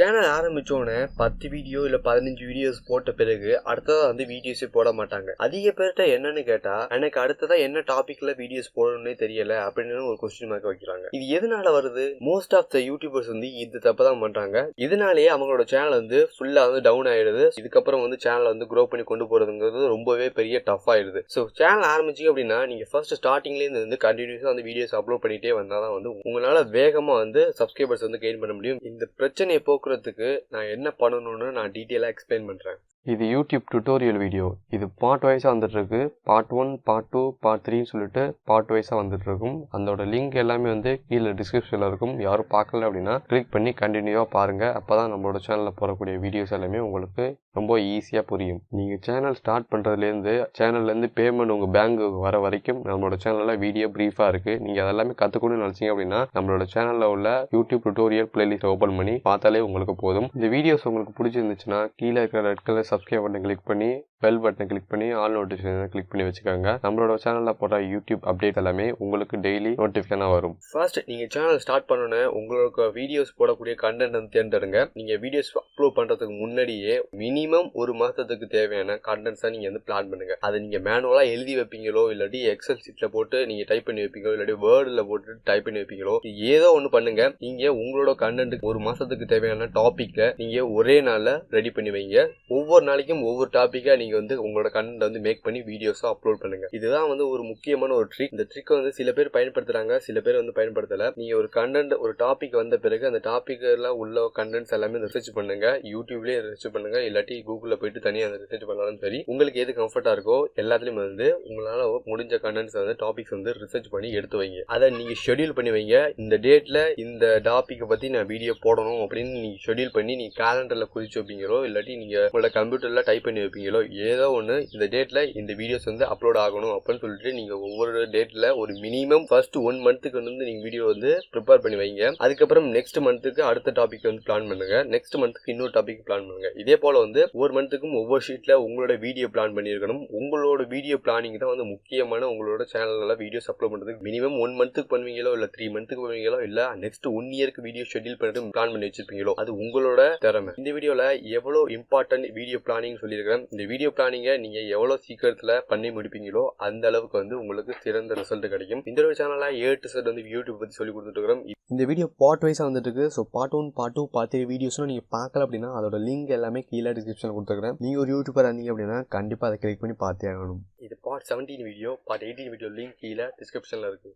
Channel ஆரம்பிச்சோன்னே 10 video இல்ல 15 videos போட்ட பிறகு அடுத்ததா வந்து வீடியோஸே போட மாட்டாங்க. அதிக பேர்கிட்ட என்னன்னு கேட்டா எனக்கு அடுத்ததா என்ன டாபிக்ல வீடியோஸ் போடணும்னே தெரியல அப்படின்னு ஒரு கொஸ்டின் மார்க் வைக்கிறாங்க. இது எதனால வருது? மோஸ்ட் ஆஃப் த யூடியூபர்ஸ் வந்து இது தப்பதான் பண்றாங்க. இதனாலேயே அவங்களோட சேனல் வந்து ஃபுல்லா வந்து டவுன் ஆயிடுது. இதுக்கப்புறம் வந்து சேனல் வந்து க்ரோ பண்ணி கொண்டு போறதுங்கிறது ரொம்பவே பெரிய டஃப் ஆயிடுது. ஸோ சேனல் ஆரம்பிச்சிங்க அப்படின்னா நீங்க ஃபர்ஸ்ட் ஸ்டார்டிங்ல இருந்து வந்து கண்டினியூஸா வந்து வீடியோஸ் அப்லோட் பண்ணிட்டே வந்தாதான் வந்து உங்களால வேகமா வந்து சப்ஸ்கிரைபர்ஸ் வந்து கெயின் பண்ண முடியும். இந்த பிரச்சனையை போக்குறதுக்கு நான் என்ன பண்ணணும்னு நான் டீட்டெயிலா எக்ஸ்பிளைன் பண்றேன். இது யூடியூப் டுட்டோரியல் வீடியோ. இது பார்ட் வைஸாக வந்துட்டு இருக்கு. பார்ட் 1, பார்ட் 2, பார்ட் 3 சொல்லிட்டு பார்ட் வைஸாக வந்துட்டு இருக்கும். அதோட லிங்க் எல்லாமே வந்து கீழே டிஸ்கிரிப்ஷனில் இருக்கும். யாரும் பார்க்கல அப்படின்னா கிளிக் பண்ணி கண்டினியூவாக பாருங்க. அப்பதான் நம்மளோட சேனலில் போடக்கூடிய வீடியோஸ் எல்லாமே உங்களுக்கு ரொம்ப ஈஸியாக புரியும். நீங்கள் சேனல் ஸ்டார்ட் பண்ணுறதுலேருந்து சேனல்லேருந்து பேமெண்ட் உங்கள் பேங்க்கு வர வரைக்கும் நம்மளோட சேனலில் வீடியோ ப்ரீஃபாக இருக்குது. நீங்கள் அதெல்லாமே கற்றுக்கணும்னு நினச்சிங்க அப்படின்னா நம்மளோட சேனலில் உள்ள யூடியூப் டுட்டோரியல் பிளேலிஸ்ட் ஓப்பன் பண்ணி பார்த்தாலே உங்களுக்கு போதும். இந்த வீடியோஸ் உங்களுக்கு பிடிச்சிருந்துச்சுன்னா கீழே இருக்கிற ரெட் கலர் சப்ஸ்கிரைப் பட்டனை கிளிக் பண்ணி பெல் பட்டனை கிளிக் பண்ணி ஆல் நோட்டிஃபிகேஷன் கிளிக் பண்ணி வச்சுக்கோங்க. நம்மளோட சேனலில் போடுற யூடியூப் அப்டேட் எல்லாமே உங்களுக்கு டெய்லி நோட்டிஃபிகேஷனாக வரும். ஃபர்ஸ்ட் நீங்க சேனல் ஸ்டார்ட் பண்ணோன்னே உங்களுக்கு வீடியோஸ் போடக்கூடிய கண்டென்ட் வந்து தேர்ந்தெடுங்க. நீங்க வீடியோஸ் அப்லோட் பண்றதுக்கு முன்னாடியே மினிமம் ஒரு மாசத்துக்கு தேவையான கண்டென்ட்ஸா நீங்க வந்து பிளான் பண்ணுங்க. அதை நீங்க மேனுவலா எழுதி வைப்பீங்களோ இல்லாட்டி எக்ஸல் சீட்ல போட்டு நீங்க டைப் பண்ணி வைப்பீங்களோ இல்லாட்டி வேர்ட்ல போட்டு டைப் பண்ணி வைப்பீங்களோ ஏதோ ஒண்ணு பண்ணுங்க. நீங்க உங்களோட கண்டென்ட் ஒரு மாசத்துக்கு தேவையான டாபிக்க நீங்க ஒரே நாள்ல ரெடி பண்ணி வைங்க. ஒவ்வொரு நாளைக்கும் ஒவ்வொரு டாபிக்கா நீங்க வந்து உங்களோட கண்டென்ட் வந்து மேக் பண்ணி வீடியோஸா அப்லோட் பண்ணுங்க. இதுதான் வந்து ஒரு முக்கியமான ஒரு ட்ரிக். இந்த ட்ரிக் வந்து சில பேர் பயன்படுத்துறாங்க, சில பேர் வந்து பயன்படுத்தல. நீங்க ஒரு கண்டென்ட் ஒரு டாபிக் வந்த பிறகு அந்த டாபிக்ல உள்ள கண்டென்ட்ஸ் எல்லாமே ரிசர்ச் பண்ணுங்க. யூடியூப்லயே ரிசர்ச் பண்ணுங்க, இல்லாட்டி கூகுள்ல போயிட்டு தனியா அந்த ரிசர்ச் பண்ணாலும் சரி. உங்களுக்கு எது கம்ஃபர்ட்டா இருக்கோ எல்லாத்துலயும் வந்து உங்களால முடிஞ்ச கண்டென்ட்ஸ் வந்து டாபிக்ஸ் வந்து ரிசர்ச் பண்ணி எடுத்து வைங்க. அதை நீங்க ஷெட்யூல் பண்ணி வைங்க. இந்த டேட்ல இந்த டாபிக் பத்தி நான் வீடியோ போடணும் அப்படின்னு நீங்க ஷெட்யூல் பண்ணி நீங்க கேலண்டர்ல குறிச்சு வைப்பீங்களோ இல்லாட்டி நீங்க உங்களோட கம்ப்யூட்டர்ல டைப் பண்ணி வைப்பீங்களோ ஏதோ ஒண்ணு இந்த டேட்ல இந்த வீடியோஸ் வந்து அப்லோட் ஆகணும் அப்படின்னு சொல்லிட்டு நீங்க ஒவ்வொரு டேட்ல ஒரு மினிமம் ஃபர்ஸ்ட் 1 மந்த்துக்கு வந்து நீங்க வீடியோ வந்து ப்ரிப்பேர் பண்ணி வைங்க. அதுக்கப்புறம் நெக்ஸ்ட் மந்த்துக்கு அடுத்த டாபிக் வந்து பிளான் பண்ணுங்க. நெக்ஸ்ட் மந்த்துக்கு இன்னொரு டாபிக் பிளான் பண்ணுங்க. இதே போல வந்து ஒவ்வொரு மந்த்துக்கும் ஒவ்வொரு ஷீட்ல உங்களோட வீடியோ பிளான் பண்ணிருக்கணும். உங்களோட வீடியோ பிளானிங் தான் வந்து முக்கியமான உங்களோட சேனல்ல வீடியோஸ் அப்லோட் பண்றதுக்கு. மினிமம் 1 மந்த்துக்கு பண்ணுவீங்களோ இல்ல 3 மந்த்துக்கு பண்ணுவீங்களோ இல்ல நெக்ஸ்ட் 1 இயருக்கு வீடியோ ஷெட்யூல் பண்ணிட்டு பிளான் பண்ணி வச்சிருப்பீங்களோ அது உங்களோட திறமை. இந்த வீடியோல எவ்வளவு இம்பார்ட்டன்ட் வீடியோ பிளானிங் சொல்லியிருக்கேன். இந்த வீடியோ பிளானிங்கை நீங்க எவ்வளவு சீக்கிரத்துல பண்ணி முடிப்பீங்களோ அந்த அளவுக்கு வந்து உங்களுக்கு சிறந்த ரிசல்ட் கிடைக்கும். இந்த ஒரு சேனல்ல A to Z வந்து யூடியூப் பத்தி சொல்லி கொடுத்துட்டு இருக்கிறோம். இந்த வீடியோ பார்ட் வைஸா வந்துட்டு இருக்கு. ஸோ பார்ட் 1, பார்ட் 2, பார்ட் 3 வீடியோஸ்லாம் நீங்க பார்க்கல அப்படின்னா அதோட லிங்க் எல்லாமே கீழே டிஸ்கிரிப்ஷன்ல கொடுத்துருக்கேன். நீங்க ஒரு யூடியூபர் இருந்தீங்க அப்படின்னா கண்டிப்பா அதை கிளிக் பண்ணி பார்த்தே ஆகணும். இது part 17 video, part 18 video link கீழே டிஸ்கிரிப்ஷன்ல இருக்கு.